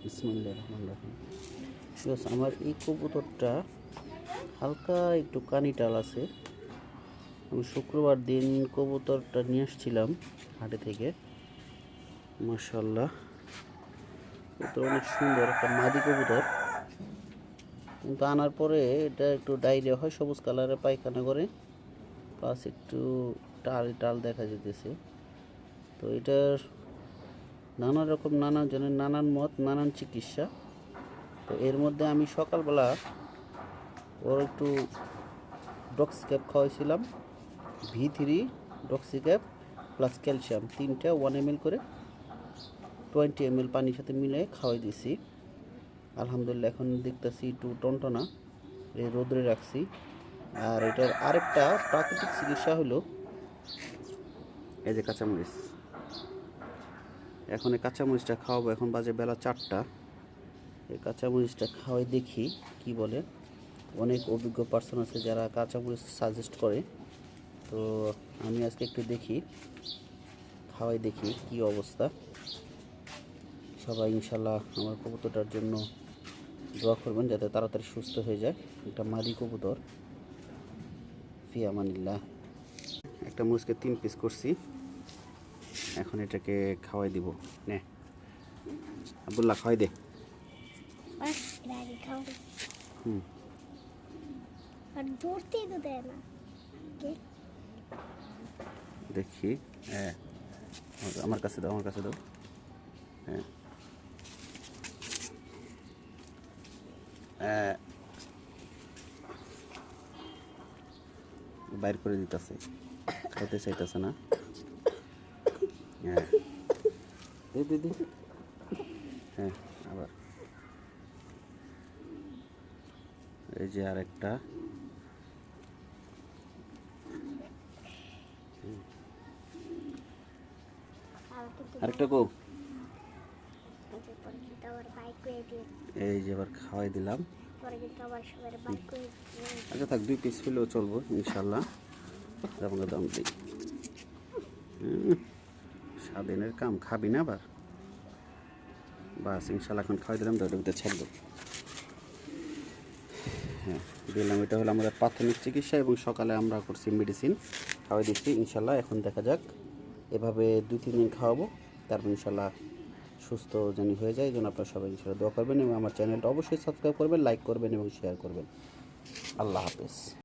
বিসমিল্লাহির রহমানির রহিম। বিকজ আমার এই কবুতরটা হালকা একটু কানি টাল আছে। আমি শুক্রবার দিন কবুতরটা নিয়ে আসছিলাম হাটে থেকে। মাশাআল্লাহ, কবুতর অনেক সুন্দর, একটা মাদি কবুতর। কিন্তু আনার পরে এটা একটু ডায়রিয়া হয়, সবুজ কালারের পায়খানা করে, প্লাস একটু টাল টাল দেখা যেতেছে। তো এটার নানা রকম, নানা জনের নানান মত, নানান চিকিৎসা। তো এর মধ্যে আমি সকালবেলা ওর একটু ডক্সিক্যাপ খাওয়াইছিলাম, V3 ডক্সিক্যাপ প্লাস ক্যালসিয়াম, তিনটা 1 ml করে 20 ml পানির সাথে মিলে খাওয়াই দিছি। আলহামদুলিল্লাহ এখন দেখতেছি একটু টনটনা, এই রোদ্রে রাখছি। আর এটার আরেকটা প্রাকৃতিক চিকিৎসা হলো এই যে কাঁচামরিচ। এখন এই কাঁচামরিচটা খাওয়াবো, এখন বাজে বেলা 4টা। এই কাঁচামরিচটা খাওয়াই দেখি কি বলে। অনেক অভিজ্ঞ পার্সন আছে যারা কাঁচামরিচ সাজেস্ট করে। তো আমি আজকে একটু দেখি, খাওয়াই দেখি কি অবস্থা। সবাই ইনশাল্লাহ আমার কবুতরটার জন্য দোয়া করবেন যাতে তাড়াতাড়ি সুস্থ হয়ে যায়। একটা মাদি কবুতর, ফি আমানিল্লাহ। একটা মরিচকে 3 পিস করছি, এখন এটাকে খাওয়াই দিব। নে আব্দুল্লাহ, খাওয়াই দে। হুম, দেখি। হ্যাঁ, আমার কাছে দাও, আমার কাছে দাও। হ্যাঁ, বাইর করে দিতেছে, খাইতে চাইতেছে না। হ্যাঁ, দিদি। হ্যাঁ, আবার এই যে আরেকটা। আরেকটা কো, এই যে আবার খাওয়াই দিলাম। আচ্ছা থাক, 2 পিস হলেও চলবো ইনশাল্লাহ। যেমন দাম দিই, স্বাধীনের কাম খাবি না আবার। বাস ইনশাল্লাহ এখন খাওয়াই দিলাম, দরটার ভিতরে ছাড়বো। হ্যাঁ দিলাম। এটা হলো আমাদের প্রাথমিক চিকিৎসা, এবং সকালে আমরা করছি মেডিসিন খাওয়াই দিচ্ছি ইনশাল্লাহ। এখন দেখা যাক, এভাবে 2-3 দিন খাওয়াবো, তারপর ইনশাল্লাহ সুস্থ যেন হয়ে যায়। এই জন্য আপনারা সবাই ইনশাল্লাহ দোয়া করবেন, এবং আমার চ্যানেলটা অবশ্যই সাবস্ক্রাইব করবেন, লাইক করবেন এবং শেয়ার করবেন। আল্লাহ হাফেজ।